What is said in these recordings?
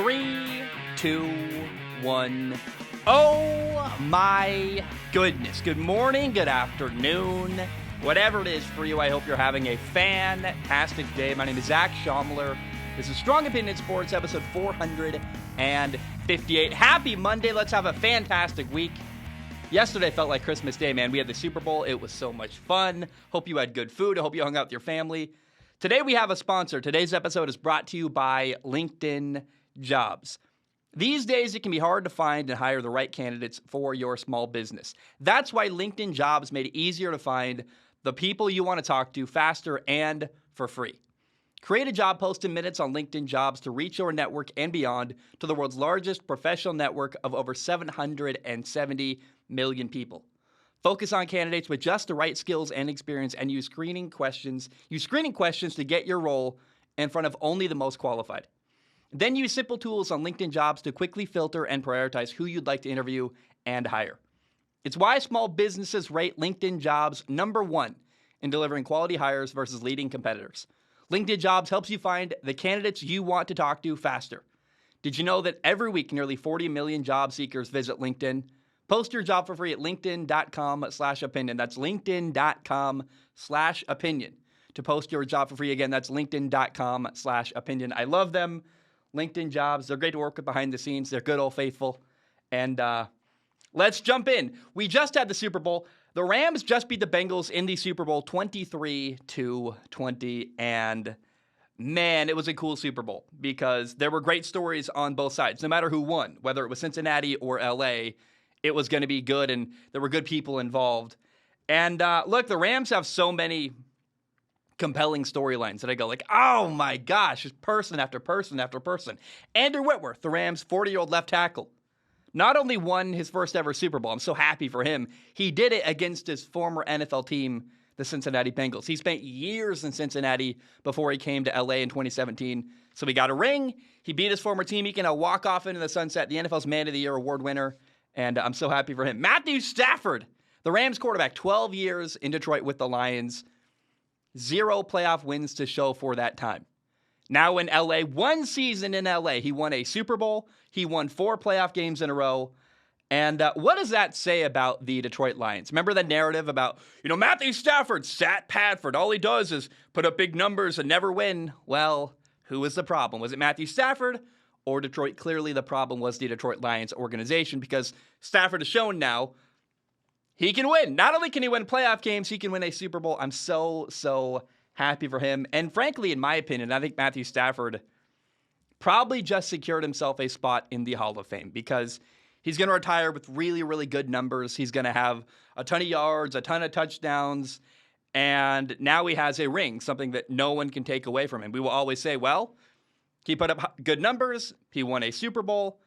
3, 2, 1. Oh my goodness. Good morning, good afternoon, whatever it is for you. I hope you're having a fantastic day. My name is Zach Schaumler. This is Strong Opinion Sports, episode 458. Happy Monday. Let's have a fantastic week. Yesterday felt like Christmas Day, man. We had the Super Bowl. It was so much fun. Hope you had good food. I hope you hung out with your family. Today we have a sponsor. Today's episode is brought to you by LinkedIn Jobs. These days, it can be hard to find and hire the right candidates for your small business. That's why LinkedIn Jobs made it easier to find the people you want to talk to faster and for free. Create a job post in minutes on LinkedIn Jobs to reach your network and beyond to the world's largest professional network of over 770 million people. Focus on candidates with just the right skills and experience and use screening questions to get your role in front of only the most qualified. Then use simple tools on LinkedIn Jobs to quickly filter and prioritize who you'd like to interview and hire. It's why small businesses rate LinkedIn Jobs number one in delivering quality hires versus leading competitors. LinkedIn Jobs helps you find the candidates you want to talk to faster. Did you know that every week nearly 40 million job seekers visit LinkedIn? Post your job for free at linkedin.com/opinion. That's linkedin.com/opinion. To post your job for free, again, that's linkedin.com/opinion. I love them. LinkedIn Jobs, they're great to work with behind the scenes. They're good, old faithful. And let's jump in. We just had the Super Bowl. The Rams just beat the Bengals in the Super Bowl 23-20. And man, it was a cool Super Bowl because there were great stories on both sides. No matter who won, whether it was Cincinnati or LA, it was going to be good and there were good people involved. And look, the Rams have so many compelling storylines that I go like, oh my gosh, just person after person after person. Andrew Whitworth, the Rams' 40-year-old left tackle, not only won his first ever Super Bowl, I'm so happy for him, he did it against his former NFL team, the Cincinnati Bengals. He spent years in Cincinnati before he came to LA in 2017. So he got a ring, he beat his former team, he can now walk off into the sunset, the NFL's Man of the Year award winner, and I'm so happy for him. Matthew Stafford, the Rams quarterback, 12 years in Detroit with the Lions, 0 playoff wins to show for that time. Now in LA, 1 season in LA, he won a Super Bowl. He won 4 playoff games in a row. And what does that say about the Detroit Lions? Remember the narrative about, Matthew Stafford sat Padford. All he does is put up big numbers and never win. Well, who was the problem? Was it Matthew Stafford or Detroit? Clearly the problem was the Detroit Lions organization because Stafford has shown now he can win. Not only can he win playoff games, he can win a Super Bowl. I'm so happy for him. And frankly, in my opinion, I think Matthew Stafford probably just secured himself a spot in the Hall of Fame because he's going to retire with really, really good numbers. He's going to have a ton of yards, a ton of touchdowns, and now he has a ring, something that no one can take away from him. We will always say, well, he put up good numbers, he won a Super Bowl,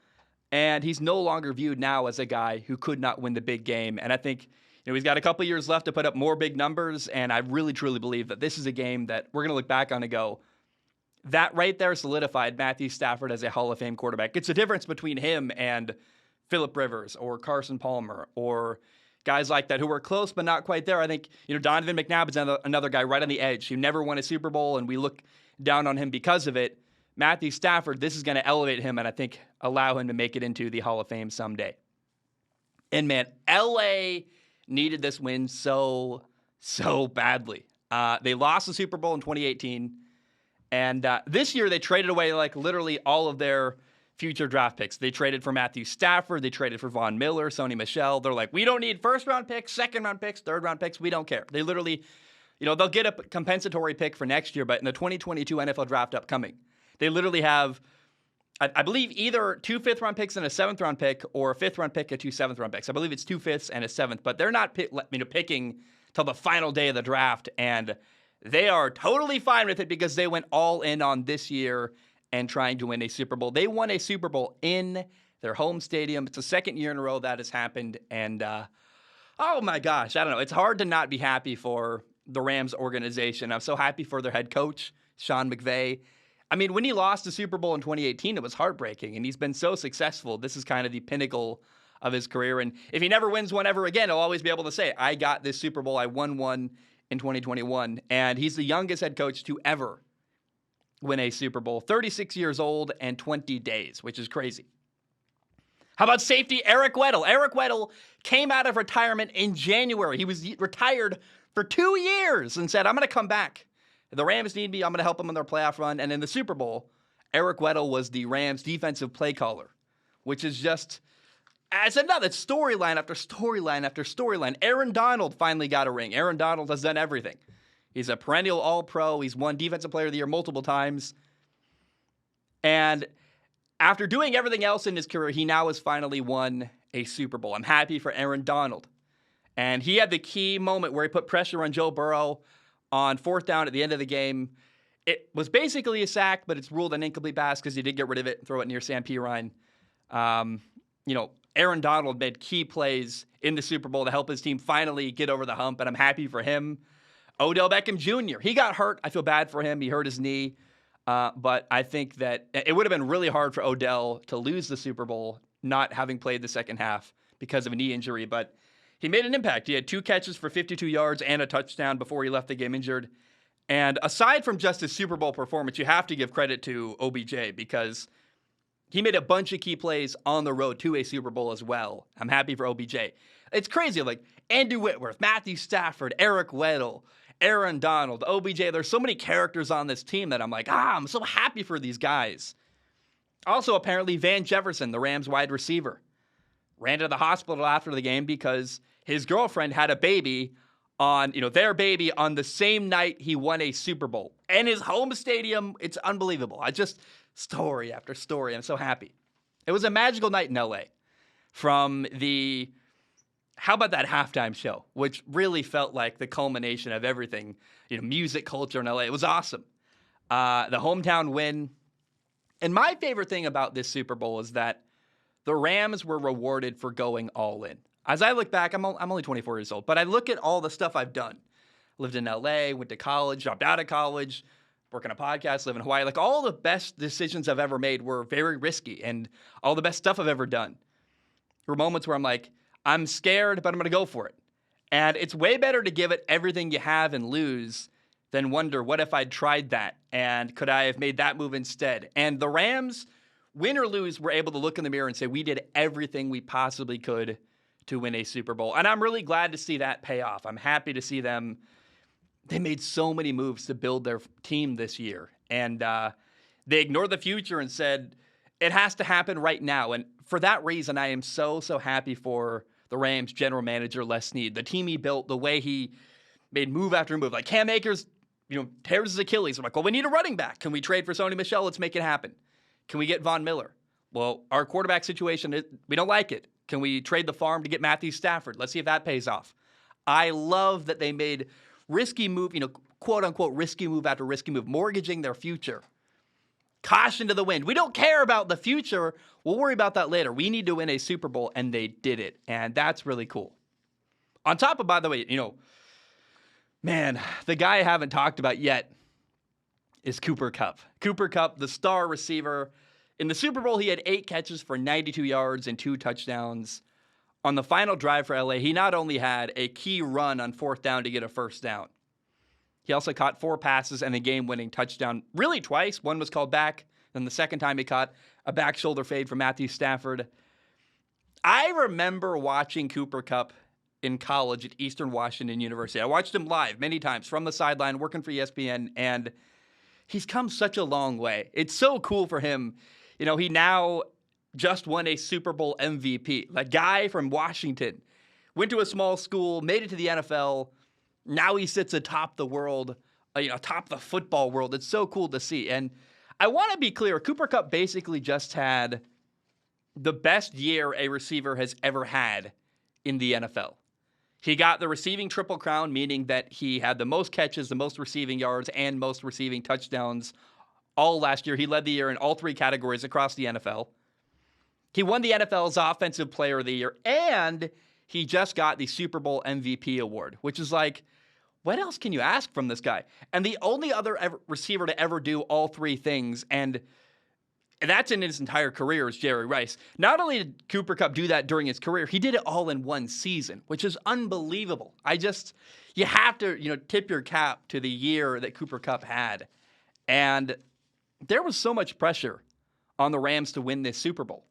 and he's no longer viewed now as a guy who could not win the big game. And I think he's got a couple years left to put up more big numbers, and I really, truly believe that this is a game that we're going to look back on and go, that right there solidified Matthew Stafford as a Hall of Fame quarterback. It's the difference between him and Phillip Rivers or Carson Palmer or guys like that who were close but not quite there. I think Donovan McNabb is another guy right on the edge who never won a Super Bowl, and we look down on him because of it. Matthew Stafford, this is going to elevate him and I think allow him to make it into the Hall of Fame someday. And man, LA needed this win so badly. They lost the Super Bowl in 2018. And this year they traded away like literally all of their future draft picks. They traded for Matthew Stafford. They traded for Von Miller, Sony Michel. They're like, we don't need first-round picks, second-round picks, third-round picks. We don't care. They literally, they'll get a compensatory pick for next year, but in the 2022 NFL draft upcoming, they literally have, I believe, either 2 fifth-round picks and a 7th-round pick or a 5th-round pick and 2 7th-round picks. I believe it's 2 5ths and a 7th, but they're not picking till the final day of the draft, and they are totally fine with it because they went all in on this year and trying to win a Super Bowl. They won a Super Bowl in their home stadium. It's the second year in a row that has happened, and oh my gosh, I don't know. It's hard to not be happy for the Rams organization. I'm so happy for their head coach, Sean McVay. I mean, when he lost the Super Bowl in 2018, it was heartbreaking, and he's been so successful. This is kind of the pinnacle of his career, and if he never wins one ever again, he'll always be able to say, I got this Super Bowl, I won one in 2021, and he's the youngest head coach to ever win a Super Bowl. 36 years old and 20 days, which is crazy. How about safety Eric Weddle? Eric Weddle came out of retirement in January. He was retired for 2 years and said, I'm going to come back. The Rams need me. I'm going to help them in their playoff run. And in the Super Bowl, Eric Weddle was the Rams defensive play caller, which is just as another storyline after storyline after storyline. Aaron Donald finally got a ring. Aaron Donald has done everything. He's a perennial All-Pro. He's won Defensive Player of the Year multiple times. And after doing everything else in his career, he now has finally won a Super Bowl. I'm happy for Aaron Donald. And he had the key moment where he put pressure on Joe Burrow on fourth down at the end of the game. It was basically a sack, but it's ruled an incomplete pass because he did get rid of it and throw it near Sam Pirine. Aaron Donald made key plays in the Super Bowl to help his team finally get over the hump, and I'm happy for him. Odell Beckham Jr., he got hurt. I feel bad for him. He hurt his knee. But I think that it would have been really hard for Odell to lose the Super Bowl not having played the second half because of a knee injury. But he made an impact. He had 2 catches for 52 yards and a touchdown before he left the game injured. And aside from just his Super Bowl performance, you have to give credit to OBJ because he made a bunch of key plays on the road to a Super Bowl as well. I'm happy for OBJ. It's crazy. Like Andrew Whitworth, Matthew Stafford, Eric Weddle, Aaron Donald, OBJ. There's so many characters on this team that I'm like, I'm so happy for these guys. Also, apparently, Van Jefferson, the Rams wide receiver, ran to the hospital after the game because his girlfriend had a baby on, their baby on the same night he won a Super Bowl. And his home stadium, it's unbelievable. Story after story. I'm so happy. It was a magical night in LA. From how about that halftime show, which really felt like the culmination of everything, music culture in LA. It was awesome. The hometown win. And my favorite thing about this Super Bowl is that the Rams were rewarded for going all in. As I look back, I'm only 24 years old, but I look at all the stuff I've done. Lived in LA, went to college, dropped out of college, working a podcast, live in Hawaii. Like all the best decisions I've ever made were very risky, and all the best stuff I've ever done were moments where I'm like, I'm scared, but I'm going to go for it. And it's way better to give it everything you have and lose than wonder, what if I'd tried that? And could I have made that move instead? And the Rams, win or lose, were able to look in the mirror and say, we did everything we possibly could to win a Super Bowl. And I'm really glad to see that pay off. I'm happy to see them. They made so many moves to build their team this year. And they ignored the future and said, it has to happen right now. And for that reason, I am so happy for the Rams general manager, Les Snead. The team he built, the way he made move after move. Like Cam Akers, tears his Achilles. I'm like, well, we need a running back. Can we trade for Sony Michel? Let's make it happen. Can we get Von Miller? Well, our quarterback situation, we don't like it. Can we trade the farm to get Matthew Stafford? Let's see if that pays off. I love that they made risky move, quote unquote, risky move after risky move, mortgaging their future. Caution to the wind. We don't care about the future. We'll worry about that later. We need to win a Super Bowl, and they did it. And that's really cool. On top of, by the way, man, the guy I haven't talked about yet is Cooper Kupp. Cooper Kupp, the star receiver. In the Super Bowl, he had 8 catches for 92 yards and 2 touchdowns. On the final drive for LA, he not only had a key run on fourth down to get a first down, he also caught 4 passes and a game-winning touchdown, really twice. One was called back, then the second time he caught a back shoulder fade from Matthew Stafford. I remember watching Cooper Kupp in college at Eastern Washington University. I watched him live many times from the sideline working for ESPN, and he's come such a long way. It's so cool for him. He now just won a Super Bowl MVP. The guy from Washington went to a small school, made it to the NFL. Now he sits atop the world, atop the football world. It's so cool to see. And I want to be clear, Cooper Kupp basically just had the best year a receiver has ever had in the NFL. He got the receiving triple crown, meaning that he had the most catches, the most receiving yards, and most receiving touchdowns all last year. He led the year in all 3 categories across the NFL. He won the NFL's Offensive Player of the Year, and he just got the Super Bowl MVP award, which is like, what else can you ask from this guy? And the only other receiver to ever do all 3 things, and that's in his entire career, is Jerry Rice. Not only did Cooper Kupp do that during his career, he did it all in one season, which is unbelievable. You have to, tip your cap to the year that Cooper Kupp had. And there was so much pressure on the Rams to win this Super Bowl.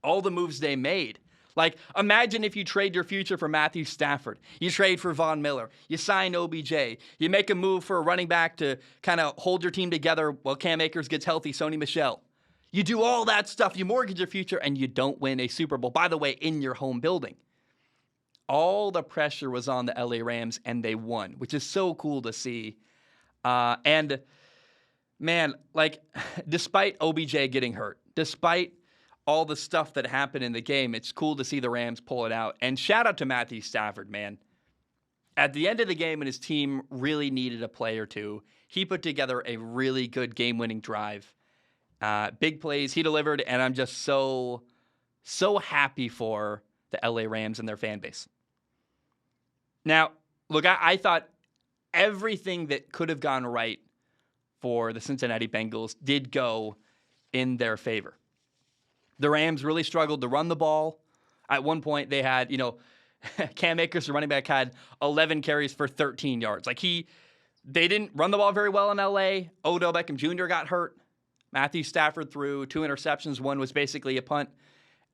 All the moves they made. Like, imagine if you trade your future for Matthew Stafford. You trade for Von Miller. You sign OBJ. You make a move for a running back to kind of hold your team together while Cam Akers gets healthy, Sony Michel. You do all that stuff. You mortgage your future, and you don't win a Super Bowl. By the way, in your home building. All the pressure was on the LA Rams, and they won, which is so cool to see. And, man, like, despite OBJ getting hurt, despite all the stuff that happened in the game, it's cool to see the Rams pull it out. And shout out to Matthew Stafford, man. At the end of the game, when his team really needed a play or two, he put together a really good game-winning drive. Big plays, he delivered, and I'm just so happy for the LA Rams and their fan base. Now, look, I thought everything that could have gone right for the Cincinnati Bengals did go in their favor. The Rams really struggled to run the ball. At one point, they had, Cam Akers, the running back, had 11 carries for 13 yards. Like, they didn't run the ball very well in L.A. Odell Beckham Jr. got hurt. Matthew Stafford threw 2 interceptions. One was basically a punt,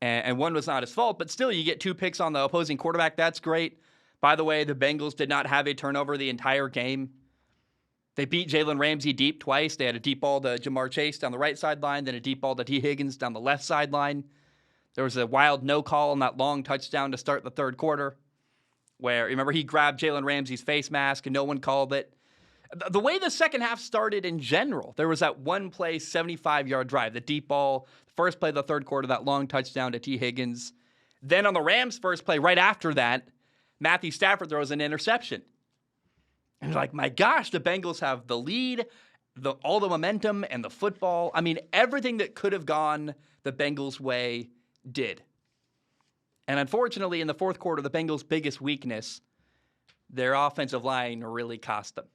and one was not his fault. But still, you get 2 picks on the opposing quarterback. That's great. By the way, the Bengals did not have a turnover the entire game. They beat Jalen Ramsey deep twice. They had a deep ball to Jamar Chase down the right sideline, then a deep ball to T. Higgins down the left sideline. There was a wild no call on that long touchdown to start the third quarter where, remember, he grabbed Jalen Ramsey's face mask and no one called it. The way the second half started in general, there was that one play, 75-yard drive, the deep ball, first play of the third quarter, that long touchdown to T. Higgins. Then on the Rams' first play, right after that, Matthew Stafford throws an interception. And you're like, my gosh, the Bengals have the lead, all the momentum, and the football. I mean, everything that could have gone the Bengals' way did. And unfortunately, in the fourth quarter, the Bengals' biggest weakness, their offensive line really cost them.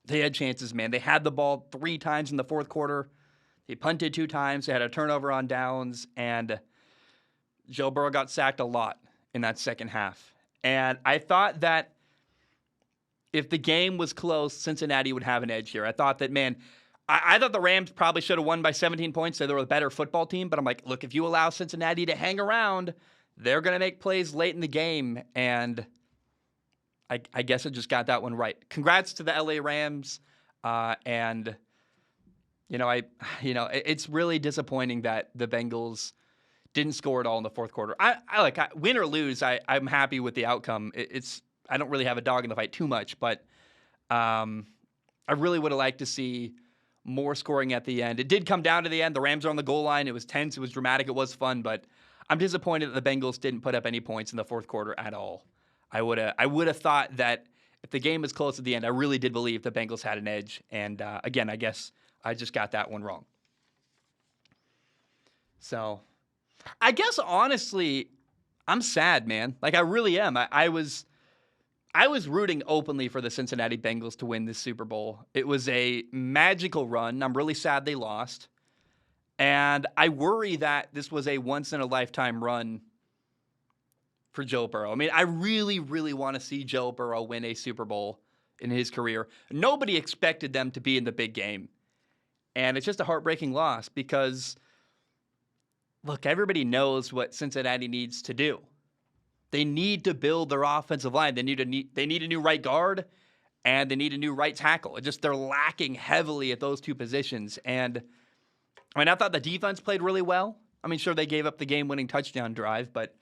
They had chances, man. They had the ball 3 times in the fourth quarter. They punted 2 times. They had a turnover on downs. And Joe Burrow got sacked a lot in that second half. And I thought that if the game was close, Cincinnati would have an edge here. I thought that, man, I thought the Rams probably should have won by 17 points. So they were a better football team. But I'm like, look, if you allow Cincinnati to hang around, they're going to make plays late in the game. And I guess I just got that one right. Congrats to the LA Rams. It's really disappointing that the Bengals didn't score at all in the fourth quarter. Win or lose, I'm happy with the outcome. I don't really have a dog in the fight too much, but I really would have liked to see more scoring at the end. It did come down to the end. The Rams are on the goal line. It was tense. It was dramatic. It was fun, but I'm disappointed that the Bengals didn't put up any points in the fourth quarter at all. I would have thought that if the game was close at the end, I really did believe the Bengals had an edge. And again, I guess I just got that one wrong. So I guess honestly, I'm sad, man. Like, I really am. I was rooting openly for the Cincinnati Bengals to win this Super Bowl. It was a magical run. I'm really sad they lost. And I worry that this was a once-in-a-lifetime run for Joe Burrow. I mean, I really, really want to see Joe Burrow win a Super Bowl in his career. Nobody expected them to be in the big game. And it's just a heartbreaking loss because, look, everybody knows what Cincinnati needs to do. They need to build their offensive line. They need a new right guard, and they need a new right tackle. They're lacking heavily at those two positions. And I mean, I thought the defense played really well. I mean, sure, they gave up the game-winning touchdown drive, but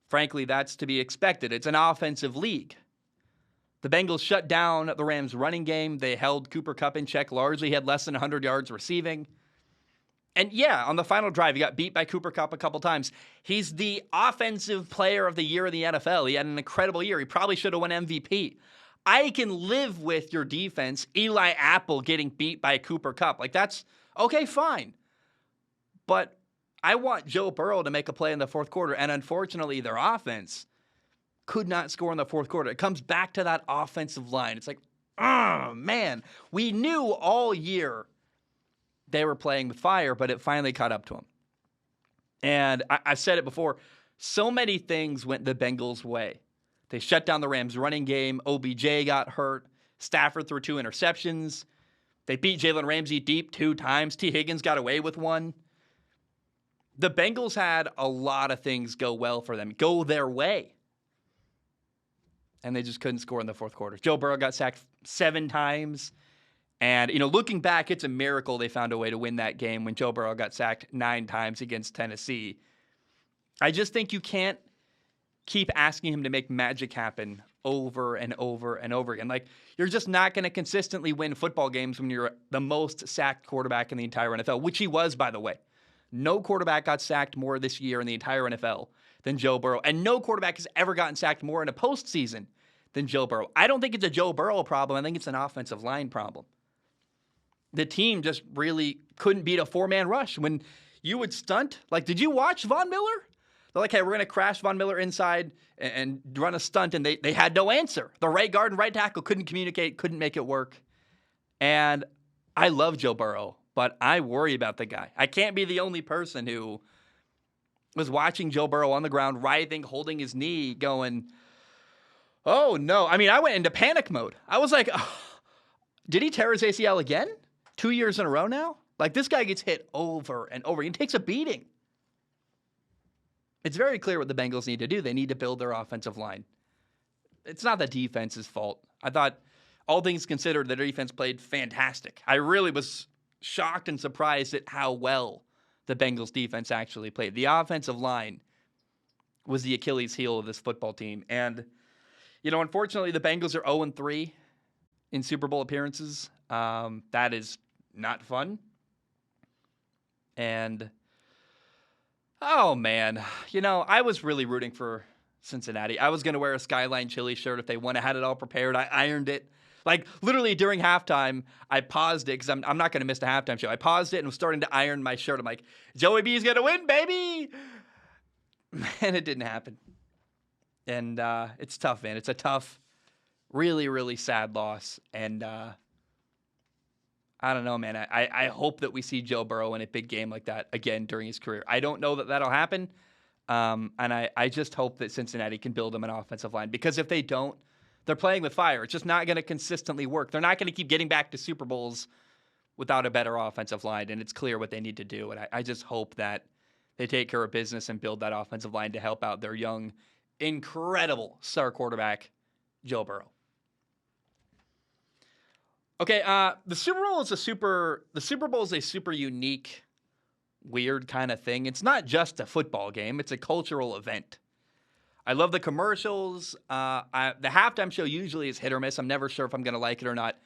frankly, that's to be expected. It's an offensive league. The Bengals shut down the Rams' running game. They held Cooper Kupp in check largely. He had less than 100 yards receiving. And yeah, on the final drive, he got beat by Cooper Kupp a couple times. He's the offensive player of the year in the NFL. He had an incredible year. He probably should have won MVP. I can live with your defense, Eli Apple getting beat by Cooper Kupp. Like, that's okay, fine. But I want Joe Burrow to make a play in the fourth quarter. And unfortunately, their offense could not score in the fourth quarter. It comes back to that offensive line. It's like, oh, man. We knew all year they were playing with fire, but it finally caught up to them. And I've said it before, so many things went the Bengals' way. They shut down the Rams' running game. OBJ got hurt. Stafford threw 2 interceptions. They beat Jalen Ramsey deep 2 times. T. Higgins got away with one. The Bengals had a lot of things go well for them, go their way. And they just couldn't score in the fourth quarter. Joe Burrow got sacked 7 times. And, looking back, it's a miracle they found a way to win that game when Joe Burrow got sacked 9 times against Tennessee. I just think you can't keep asking him to make magic happen over and over and over again. Like, you're just not going to consistently win football games when you're the most sacked quarterback in the entire NFL, which he was, by the way. No quarterback got sacked more this year in the entire NFL than Joe Burrow. And no quarterback has ever gotten sacked more in a postseason than Joe Burrow. I don't think it's a Joe Burrow problem. I think it's an offensive line problem. The team just really couldn't beat a 4-man rush. When you would stunt, like, did you watch Von Miller? They're like, hey, we're going to crash Von Miller inside and run a stunt, and they had no answer. The right guard and right tackle couldn't communicate, couldn't make it work. And I love Joe Burrow, but I worry about the guy. I can't be the only person who was watching Joe Burrow on the ground, writhing, holding his knee, going, oh, no. I mean, I went into panic mode. I was like, oh, did he tear his ACL again? 2 years in a row now? Like, this guy gets hit over and over. He takes a beating. It's very clear what the Bengals need to do. They need to build their offensive line. It's not the defense's fault. I thought, all things considered, their defense played fantastic. I really was shocked and surprised at how well the Bengals defense actually played. The offensive line was the Achilles heel of this football team. And, unfortunately, the Bengals are 0-3 in Super Bowl appearances. That is not fun. And oh, man. I was really rooting for Cincinnati. I was going to wear a Skyline Chili shirt if they won. I had it all prepared. I ironed it. Like, literally during halftime, I paused it because I'm not going to miss the halftime show. I paused it and was starting to iron my shirt. I'm like, Joey B's going to win, baby! And it didn't happen. And it's tough, man. It's a tough, really, really sad loss. And I don't know, man. I hope that we see Joe Burrow in a big game like that again during his career. I don't know that that'll happen. And I just hope that Cincinnati can build him an offensive line. Because if they don't, they're playing with fire. It's just not going to consistently work. They're not going to keep getting back to Super Bowls without a better offensive line. And it's clear what they need to do. And I just hope that they take care of business and build that offensive line to help out their young, incredible star quarterback, Joe Burrow. Okay, the Super Bowl is a super unique, weird kind of thing. It's not just a football game. It's a cultural event. I love the commercials. The halftime show usually is hit or miss. I'm never sure if I'm going to like it or not.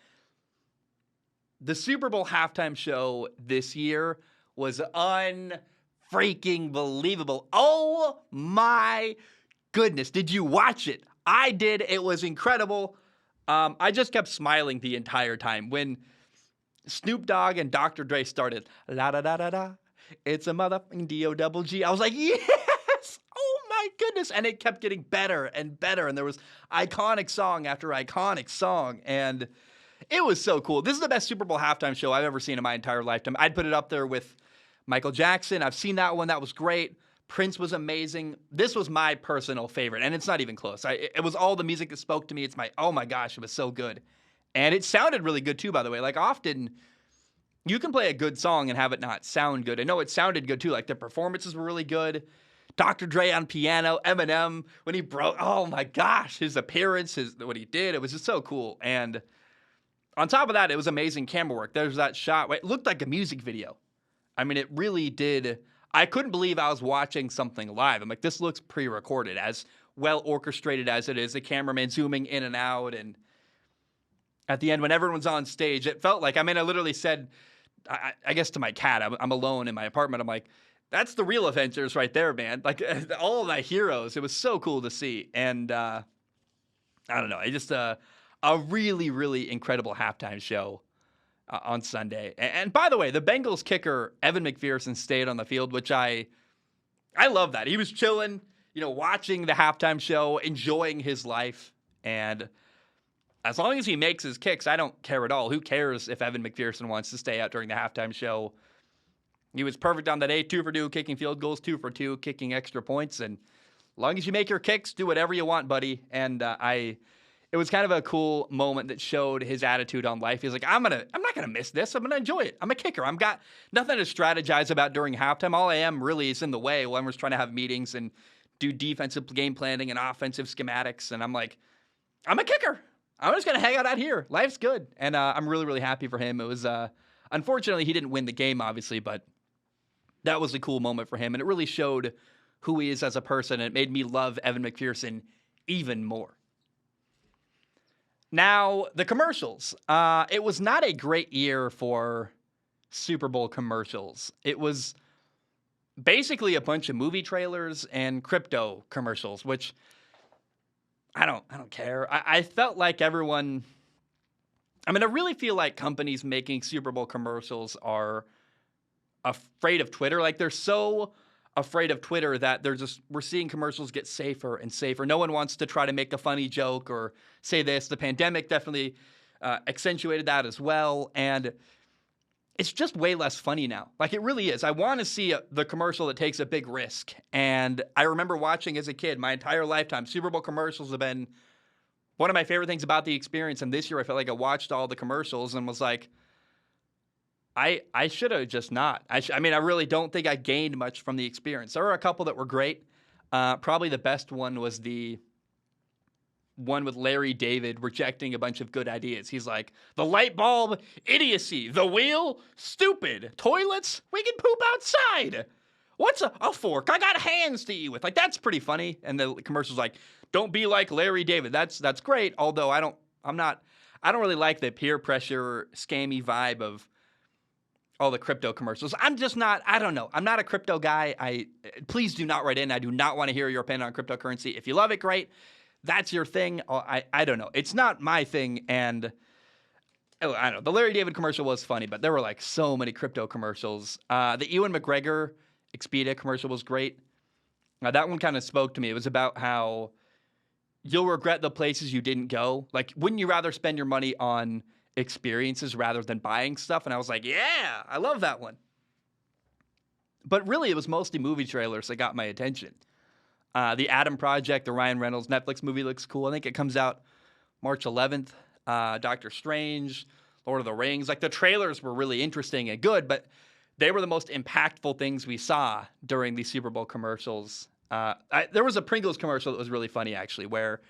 The Super Bowl halftime show this year was unfreaking believable. Oh my goodness. Did you watch it? I did. It was incredible. I just kept smiling the entire time. When Snoop Dogg and Dr. Dre started, la-da-da-da-da, it's a motherfucking D-O-double-G. I was like, yes! Oh my goodness! And it kept getting better and better. And there was iconic song after iconic song. And it was so cool. This is the best Super Bowl halftime show I've ever seen in my entire lifetime. I'd put it up there with Michael Jackson. I've seen that one. That was great. Prince was amazing. This was my personal favorite, and it's not even close. It was all the music that spoke to me. Oh my gosh, it was so good. And it sounded really good too, by the way. Like, often, you can play a good song and have it not sound good. I know it sounded good too. Like, the performances were really good. Dr. Dre on piano, Eminem, when he broke, oh my gosh, his appearance, what he did, it was just so cool. And on top of that, it was amazing camera work. There's that shot. It looked like a music video. I mean, it really did. I couldn't believe I was watching something live. I'm like, this looks pre-recorded, as well orchestrated as it is. The cameraman zooming in and out. And at the end, when everyone's on stage, it felt like, I literally said, I guess to my cat, I'm alone in my apartment. I'm like, that's the real Avengers right there, man. Like, all of my heroes. It was so cool to see. And I don't know. Just a really, really incredible halftime show on Sunday. And by the way, the Bengals kicker, Evan McPherson, stayed on the field, which I love that. He was chilling, watching the halftime show, enjoying his life. And as long as he makes his kicks, I don't care at all. Who cares if Evan McPherson wants to stay out during the halftime show? He was perfect on that day, 2 for 2, kicking field goals, 2 for 2, kicking extra points. And as long as you make your kicks, do whatever you want, buddy. And it it was kind of a cool moment that showed his attitude on life. He's like, I'm not gonna miss this. I'm gonna enjoy it. I'm a kicker. I'm got nothing to strategize about during halftime. All I am really is in the way when we're trying to have meetings and do defensive game planning and offensive schematics. And I'm like, I'm a kicker. I'm just gonna hang out here. Life's good, and I'm really, really happy for him. It was unfortunately he didn't win the game, obviously, but that was a cool moment for him, and it really showed who he is as a person, and it made me love Evan McPherson even more. Now, the commercials. It was not a great year for Super Bowl commercials. It was basically a bunch of movie trailers and crypto commercials, which I don't care. I felt like everyone. I mean, I really feel like companies making Super Bowl commercials are afraid of Twitter. Like, they're so afraid of Twitter that we're seeing commercials get safer and safer. No one wants to try to make a funny joke or say this. The pandemic definitely accentuated that as well. And it's just way less funny now. Like, it really is. I want to see the commercial that takes a big risk. And I remember watching as a kid, my entire lifetime, Super Bowl commercials have been one of my favorite things about the experience. And this year I felt like I watched all the commercials and was like, I should have just not. I mean, I really don't think I gained much from the experience. There were a couple that were great. Probably the best one was the one with Larry David rejecting a bunch of good ideas. He's like, the light bulb, idiocy. The wheel, stupid. Toilets, we can poop outside. What's a fork? I got hands to eat with. Like, that's pretty funny. And the commercial's like, don't be like Larry David. That's great. Although I don't really like the peer pressure, scammy vibe of all the crypto commercials. I'm just not, I don't know. I'm not a crypto guy. Please do not write in. I do not want to hear your opinion on cryptocurrency. If you love it, great. That's your thing. I don't know. It's not my thing. And I don't know. The Larry David commercial was funny, but there were like so many crypto commercials. The Ewan McGregor Expedia commercial was great. That one kind of spoke to me. It was about how you'll regret the places you didn't go. Like, wouldn't you rather spend your money on experiences rather than buying stuff? And I was like, yeah, I love that one. But really, it was mostly movie trailers that got my attention. The Adam Project, the Ryan Reynolds Netflix movie looks cool. I think it comes out March 11th. Doctor Strange, Lord of the Rings. Like, the trailers were really interesting and good, but they were the most impactful things we saw during the Super Bowl commercials. There was a Pringles commercial that was really funny, actually, where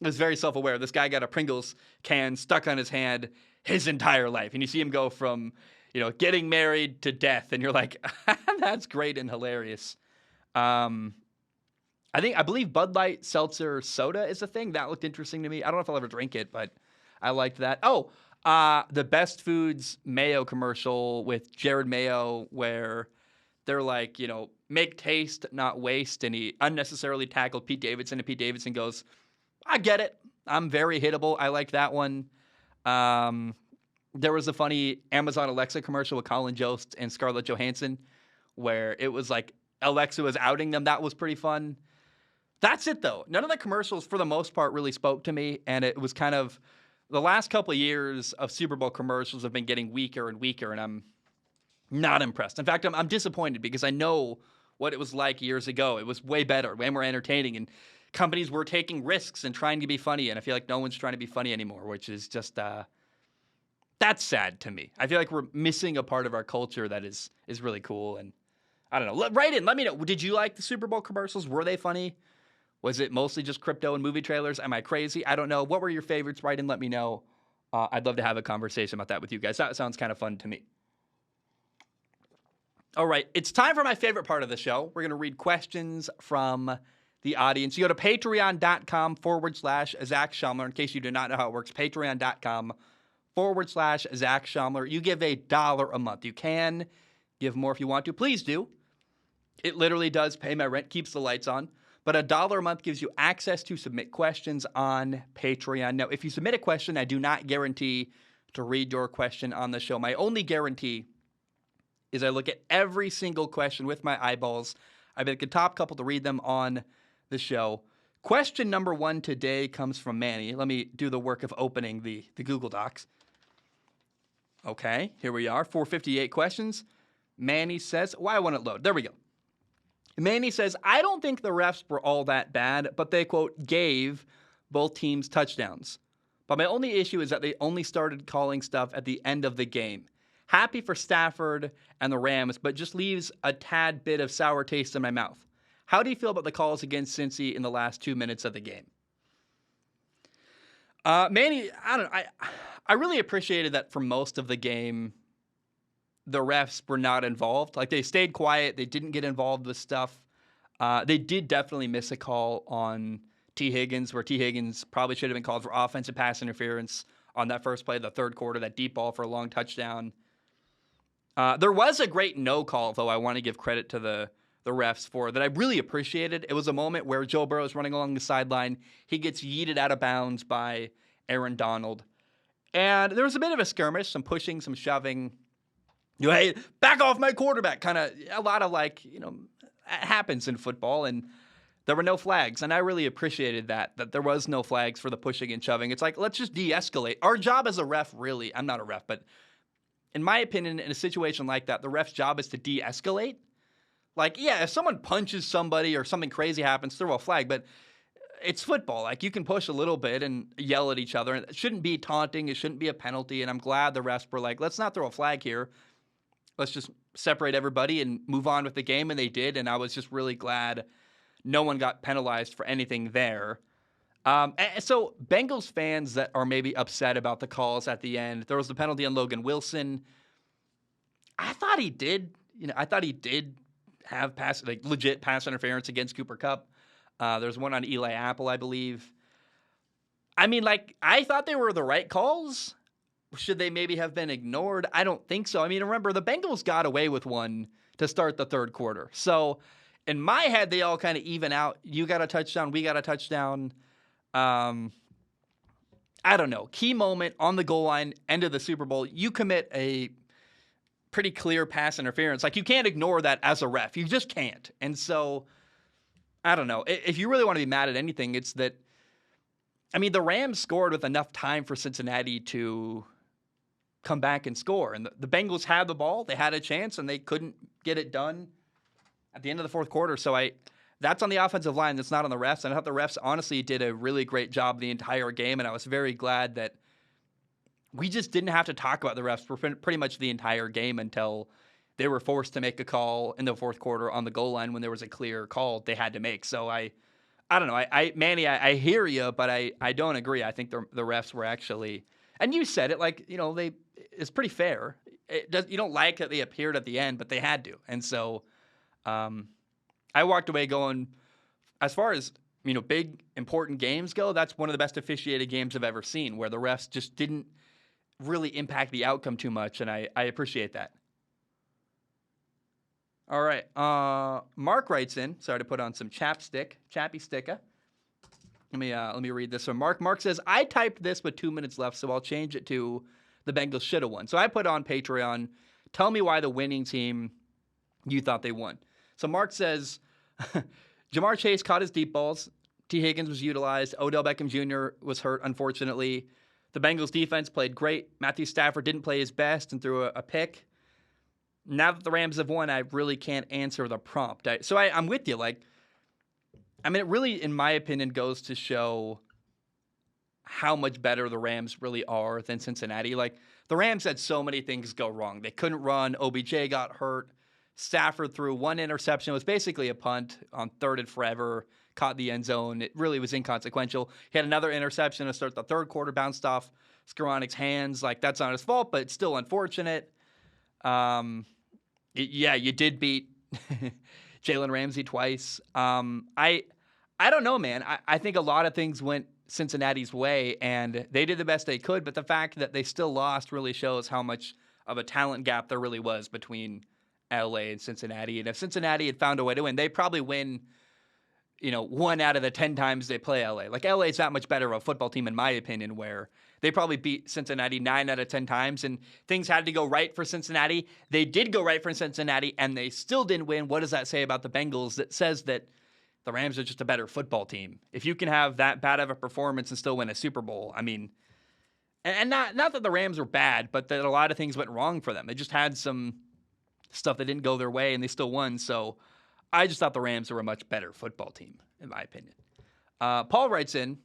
it was very self-aware. This guy got a Pringles can stuck on his hand his entire life. And you see him go from, getting married to death. And you're like, that's great and hilarious. I believe Bud Light Seltzer Soda is a thing. That looked interesting to me. I don't know if I'll ever drink it, but I liked that. Oh, the Best Foods Mayo commercial with Jared Mayo, where they're like, make taste, not waste. And he unnecessarily tackled Pete Davidson, and Pete Davidson goes, I get it. I'm very hittable. I like that one. There was a funny Amazon Alexa commercial with Colin Jost and Scarlett Johansson where it was like Alexa was outing them. That was pretty fun. That's it, though. None of the commercials, for the most part, really spoke to me. And it was kind of the last couple of years of Super Bowl commercials have been getting weaker and weaker, and I'm not impressed. In fact, I'm disappointed because I know what it was like years ago. It was way better, way more entertaining, and companies were taking risks and trying to be funny, and I feel like no one's trying to be funny anymore, which is just that's sad to me. I feel like we're missing a part of our culture that is really cool, and I don't know. Write in. Let me know. Did you like the Super Bowl commercials? Were they funny? Was it mostly just crypto and movie trailers? Am I crazy? I don't know. What were your favorites? Write in. Let me know. I'd love to have a conversation about that with you guys. That sounds kind of fun to me. All right. It's time for my favorite part of the show. We're going to read questions from the audience. You go to patreon.com/Zach Schomler. In case you do not know how it works, patreon.com/Zach Schomler. You give $1 a month. You can give more if you want to. Please do. It literally does pay my rent, keeps the lights on. But $1 a month gives you access to submit questions on Patreon. Now, if you submit a question, I do not guarantee to read your question on the show. My only guarantee is I look at every single question with my eyeballs. I pick a top couple to read them on the show. Question number 1 today comes from Manny. Let me do the work of opening the Google Docs. Okay, here we are. 458 questions. Manny says, why won't it load? There we go. Manny says, I don't think the refs were all that bad, but they, quote, gave both teams touchdowns. But my only issue is that they only started calling stuff at the end of the game. Happy for Stafford and the Rams, but just leaves a tad bit of sour taste in my mouth. How do you feel about the calls against Cincy in the last 2 minutes of the game? Manny, I really appreciated that for most of the game, the refs were not involved. Like, they stayed quiet. They didn't get involved with stuff. They did definitely miss a call on T. Higgins, where T. Higgins probably should have been called for offensive pass interference on that first play of the third quarter, that deep ball for a long touchdown. There was a great no call, though, I want to give credit to the refs for, that I really appreciated. It was a moment where Joe Burrow is running along the sideline. He gets yeeted out of bounds by Aaron Donald. And there was a bit of a skirmish, some pushing, some shoving. Hey, back off my quarterback. Kind of a lot of it happens in football. And there were no flags. And I really appreciated that there was no flags for the pushing and shoving. It's like, let's just de-escalate. Our job as a ref, really, I'm not a ref, but in my opinion, in a situation like that, the ref's job is to de-escalate. Like, yeah, if someone punches somebody or something crazy happens, throw a flag. But it's football. Like, you can push a little bit and yell at each other. It shouldn't be taunting. It shouldn't be a penalty. And I'm glad the refs were like, let's not throw a flag here. Let's just separate everybody and move on with the game. And they did. And I was just really glad no one got penalized for anything there. So Bengals fans that are maybe upset about the calls at the end, there was the penalty on Logan Wilson. I thought he did have legit pass interference against Cooper Kupp. There's one on Eli Apple, I believe. I mean, I thought they were the right calls. Should they maybe have been ignored? I don't think so. I mean, remember, the Bengals got away with one to start the third quarter. So in my head, they all kind of even out. You got a touchdown. We got a touchdown. I don't know. Key moment on the goal line, end of the Super Bowl. You commit a pretty clear pass interference. Like, you can't ignore that as a ref. You just can't. And so, I don't know. If you really want to be mad at anything, it's that, I mean, the Rams scored with enough time for Cincinnati to come back and score. And the Bengals had the ball. They had a chance, and they couldn't get it done at the end of the fourth quarter. So that's on the offensive line. That's not on the refs. And I thought the refs honestly did a really great job the entire game. And I was very glad that we just didn't have to talk about the refs for pretty much the entire game until they were forced to make a call in the fourth quarter on the goal line when there was a clear call they had to make. So I don't know. Manny, I hear you, but I don't agree. I think the refs were actually, and you said it, it's pretty fair. You don't like that they appeared at the end, but they had to. And so I walked away going, as far as, big, important games go, that's one of the best officiated games I've ever seen, where the refs just didn't really impact the outcome too much, and I appreciate that. All right. Mark writes in. Sorry to put on some chappy sticka. Let me read this one. Mark says, I typed this with 2 minutes left, so I'll change it to the Bengals should have won. So I put on Patreon, tell me why the winning team you thought they won. So Mark says, Jamar Chase caught his deep balls. T. Higgins was utilized. Odell Beckham Jr. was hurt, unfortunately. The Bengals defense played great. Matthew Stafford didn't play his best and threw a pick. Now that the Rams have won, I really can't answer the prompt. So I'm with you. It really, in my opinion, goes to show how much better the Rams really are than Cincinnati. The Rams had so many things go wrong. They couldn't run. OBJ got hurt. Stafford threw one interception. It was basically a punt on 3rd and forever. Caught the end zone. It really was inconsequential. He had another interception to start the third quarter, bounced off Skoranic's hands. That's not his fault, but it's still unfortunate. You did beat Jalen Ramsey twice. I don't know, man. I think a lot of things went Cincinnati's way, and they did the best they could, but the fact that they still lost really shows how much of a talent gap there really was between LA and Cincinnati. And if Cincinnati had found a way to win, they'd probably win 1 out of the 10 times they play LA. LA is that much better of a football team, in my opinion, where they probably beat Cincinnati 9 out of 10 times, and things had to go right for Cincinnati. They did go right for Cincinnati, and they still didn't win. What does that say about the Bengals? That says that the Rams are just a better football team. If you can have that bad of a performance and still win a Super Bowl, I mean, and not that the Rams were bad, but that a lot of things went wrong for them. They just had some stuff that didn't go their way, and they still won. So I just thought the Rams were a much better football team, in my opinion. Paul writes in,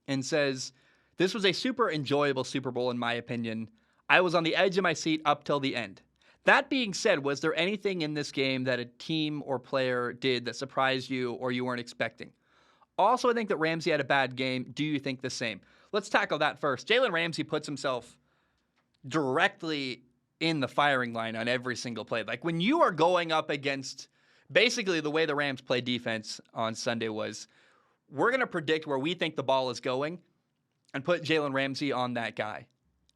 and says, "This was a super enjoyable Super Bowl in my opinion. I was on the edge of my seat up till the end. That being said, was there anything in this game that a team or player did that surprised you or you weren't expecting? Also, I think that Ramsey had a bad game. Do you think the same?" Let's tackle that first. Jalen Ramsey puts himself directly in the firing line on every single play. Like when you are going up against, basically the way the Rams played defense on Sunday was, we're going to predict where we think the ball is going and put Jalen Ramsey on that guy.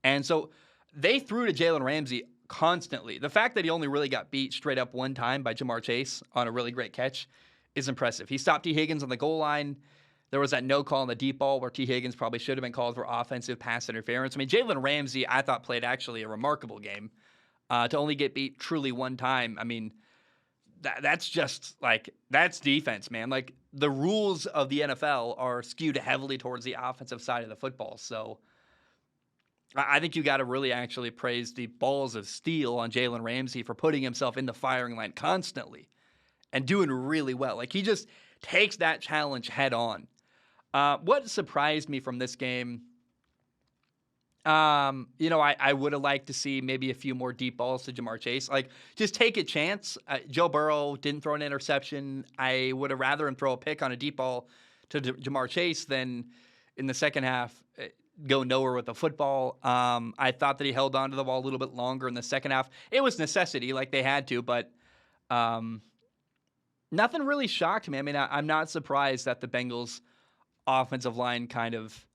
And so they threw to Jalen Ramsey constantly. The fact that he only really got beat straight up one time by Jamar Chase on a really great catch is impressive. He stopped T. Higgins on the goal line. There was that no call on the deep ball where T. Higgins probably should have been called for offensive pass interference. I mean, Jalen Ramsey, I thought, played actually a remarkable game. To only get beat truly one time, I mean, that's just, like, that's defense, man. Like, the rules of the NFL are skewed heavily towards the offensive side of the football. So I think you got to really actually praise the balls of steel on Jalen Ramsey for putting himself in the firing line constantly and doing really well. Like, he just takes that challenge head on. What surprised me from this game, I would have liked to see maybe a few more deep balls to Jamar Chase. Like, just take a chance. Joe Burrow didn't throw an interception. I would have rather him throw a pick on a deep ball to Jamar Chase than in the second half go nowhere with the football. I thought that he held on to the ball a little bit longer in the second half. It was necessity, like they had to, but nothing really shocked me. I mean, I'm not surprised that the Bengals offensive line kind of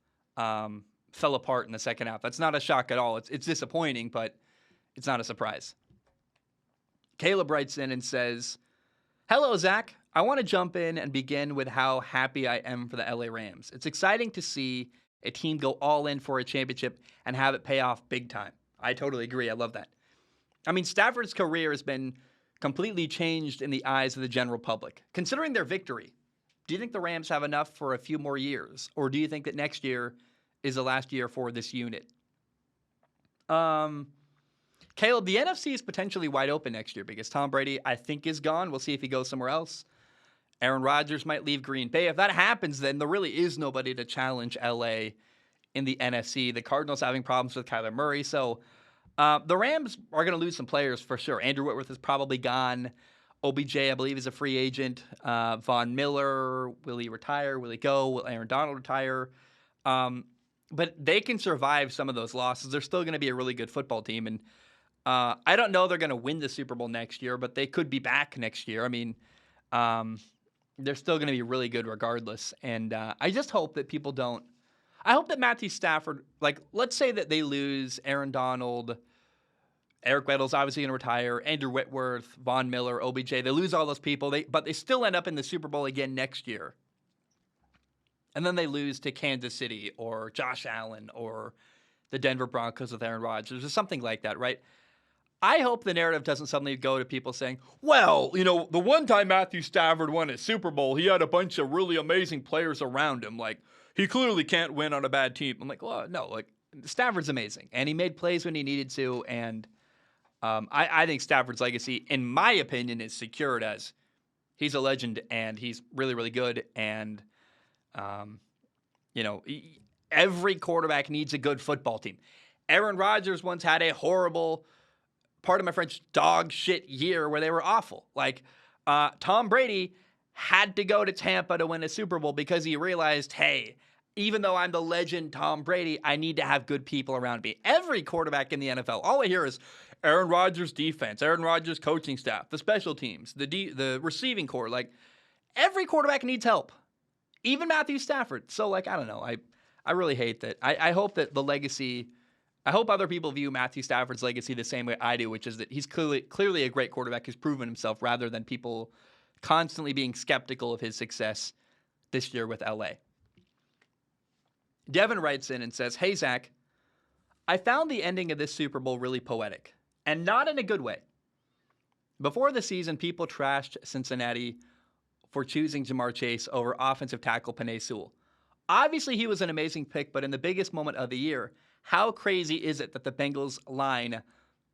fell apart in the second half. That's not a shock at all. It's disappointing, but it's not a surprise. Caleb writes in and says, "Hello, Zach. I want to jump in and begin with how happy I am for the LA Rams. It's exciting to see a team go all in for a championship and have it pay off big time." I totally agree. I love that. I mean, Stafford's career has been completely changed in the eyes of the general public. Considering their victory, do you think the Rams have enough for a few more years? Or do you think that next year is the last year for this unit? Caleb, the NFC is potentially wide open next year because Tom Brady, I think, is gone. We'll see if he goes somewhere else. Aaron Rodgers might leave Green Bay. If that happens, then there really is nobody to challenge LA in the NFC. The Cardinals having problems with Kyler Murray. So the Rams are going to lose some players for sure. Andrew Whitworth is probably gone. OBJ, I believe, is a free agent. Von Miller, will he retire? Will he go? Will Aaron Donald retire? But they can survive some of those losses. They're still going to be a really good football team. And I don't know they're going to win the Super Bowl next year, but they could be back next year. I mean, they're still going to be really good regardless. And I just hope that people don't – I hope that Matthew Stafford – like, let's say that they lose Aaron Donald – Eric Weddle's obviously going to retire. Andrew Whitworth, Von Miller, OBJ. They lose all those people, but they still end up in the Super Bowl again next year. And then they lose to Kansas City or Josh Allen or the Denver Broncos with Aaron Rodgers or something like that, right? I hope the narrative doesn't suddenly go to people saying, well, the one time Matthew Stafford won a Super Bowl, he had a bunch of really amazing players around him. Like, he clearly can't win on a bad team. I'm like, well, no, like, Stafford's amazing. And he made plays when he needed to, and I think Stafford's legacy, in my opinion, is secured as he's a legend and he's really, really good. And, every quarterback needs a good football team. Aaron Rodgers once had a horrible, pardon my French, dog shit year where they were awful. Like, Tom Brady had to go to Tampa to win a Super Bowl because he realized, hey, even though I'm the legend Tom Brady, I need to have good people around me. Every quarterback in the NFL, all I hear is Aaron Rodgers' defense, Aaron Rodgers' coaching staff, the special teams, the receiving core. Like, every quarterback needs help, even Matthew Stafford. So, like, I don't know. I really hate that. I hope that the legacy – I hope other people view Matthew Stafford's legacy the same way I do, which is that he's clearly a great quarterback who's proven himself rather than people constantly being skeptical of his success this year with LA. Devin writes in and says, "Hey, Zach, I found the ending of this Super Bowl really poetic, and not in a good way. Before the season, people trashed Cincinnati for choosing Jamar Chase over offensive tackle Penei Sewell. Obviously, he was an amazing pick, but in the biggest moment of the year, how crazy is it that the Bengals line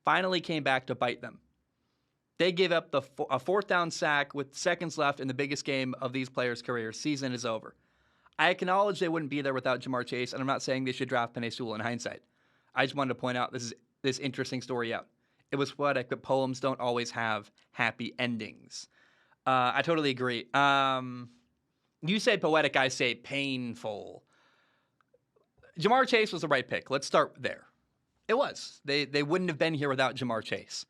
finally came back to bite them? They gave up a fourth down sack with seconds left in the biggest game of these players' careers. Season is over. I acknowledge they wouldn't be there without Jamar Chase, and I'm not saying they should draft Penei Sewell in hindsight. I just wanted to point out this interesting story out. It was poetic, but poems don't always have happy endings. I totally agree. You say poetic, I say painful. Jamar Chase was the right pick. Let's start there. It was. They wouldn't have been here without Jamar Chase.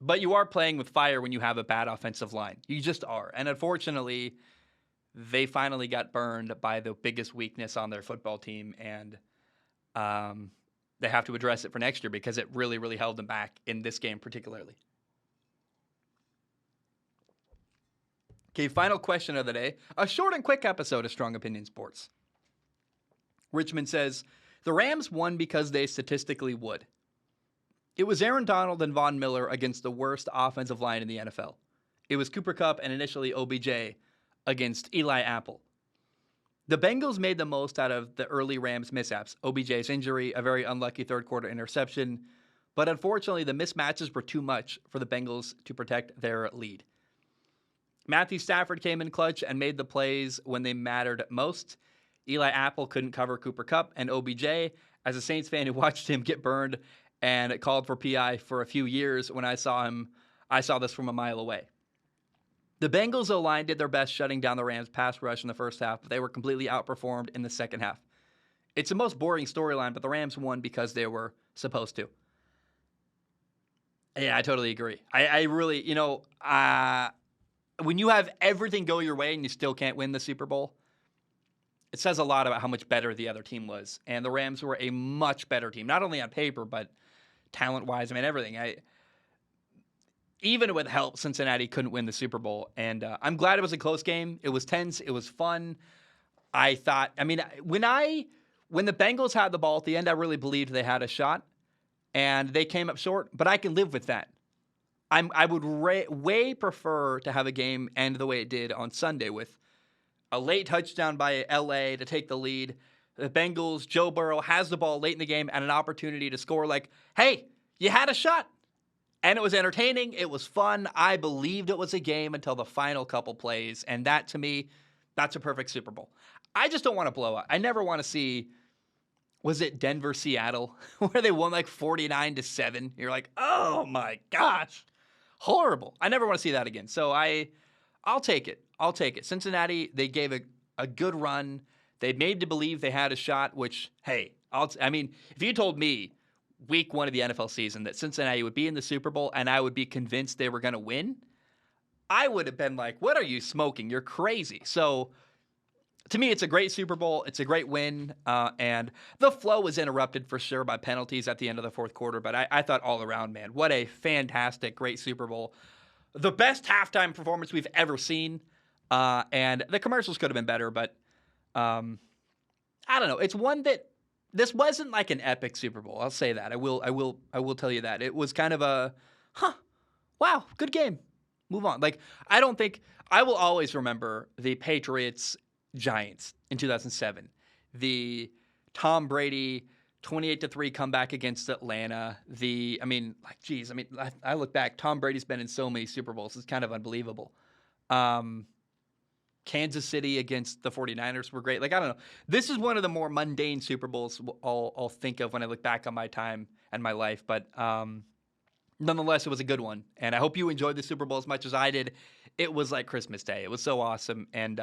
But you are playing with fire when you have a bad offensive line. You just are. And unfortunately, they finally got burned by the biggest weakness on their football team, and they have to address it for next year because it really, really held them back in this game particularly. Okay, final question of the day. A short and quick episode of Strong Opinion Sports. Richmond says, the Rams won because they statistically would. It was Aaron Donald and Von Miller against the worst offensive line in the NFL. It was Cooper Kupp and initially OBJ against Eli Apple. The Bengals made the most out of the early Rams mishaps. OBJ's injury, a very unlucky third-quarter interception. But unfortunately, the mismatches were too much for the Bengals to protect their lead. Matthew Stafford came in clutch and made the plays when they mattered most. Eli Apple couldn't cover Cooper Kupp and OBJ. As a Saints fan who watched him get burned and it called for PI for a few years when I saw him, I saw this from a mile away. The Bengals O-line did their best shutting down the Rams' pass rush in the first half, but they were completely outperformed in the second half. It's the most boring storyline, but the Rams won because they were supposed to. Yeah, I totally agree. I really, when you have everything go your way and you still can't win the Super Bowl, it says a lot about how much better the other team was. And the Rams were a much better team, not only on paper, but talent-wise. I mean, everything. Even with help, Cincinnati couldn't win the Super Bowl. And I'm glad it was a close game. It was tense. It was fun. When the Bengals had the ball at the end, I really believed they had a shot. And they came up short. But I can live with that. I would way prefer to have a game end the way it did on Sunday with a late touchdown by LA to take the lead. The Bengals, Joe Burrow has the ball late in the game and an opportunity to score like, hey, you had a shot. And it was entertaining. It was fun. I believed it was a game until the final couple plays. And that, to me, that's a perfect Super Bowl. I just don't want to blow up. I never want to see, was it Denver, Seattle, where they won like 49-7? You're like, oh my gosh, horrible. I never want to see that again. So I'll take it. I'll take it. Cincinnati, they gave a good run. They made to believe they had a shot, which, hey, if you told me week one of the NFL season that Cincinnati would be in the Super Bowl and I would be convinced they were going to win, I would have been like, what are you smoking? You're crazy. So to me, it's a great Super Bowl. It's a great win. And the flow was interrupted for sure by penalties at the end of the fourth quarter. But I thought all around, man, what a fantastic, great Super Bowl. The best halftime performance we've ever seen. And the commercials could have been better, but I don't know. It's one that this wasn't like an epic Super Bowl. I'll say that. I will tell you that. It was kind of a, wow, good game. Move on. Like, I will always remember the Patriots-Giants in 2007. The Tom Brady 28-3 comeback against Atlanta. I look back. Tom Brady's been in so many Super Bowls. It's kind of unbelievable. Kansas City against the 49ers were great. Like, I don't know. This is one of the more mundane Super Bowls I'll think of when I look back on my time and my life. But nonetheless, it was a good one. And I hope you enjoyed the Super Bowl as much as I did. It was like Christmas Day. It was so awesome. And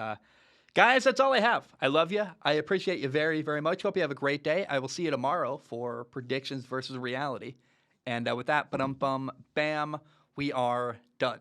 guys, that's all I have. I love you. I appreciate you very, very much. Hope you have a great day. I will see you tomorrow for predictions versus reality. And with that, bam, we are done.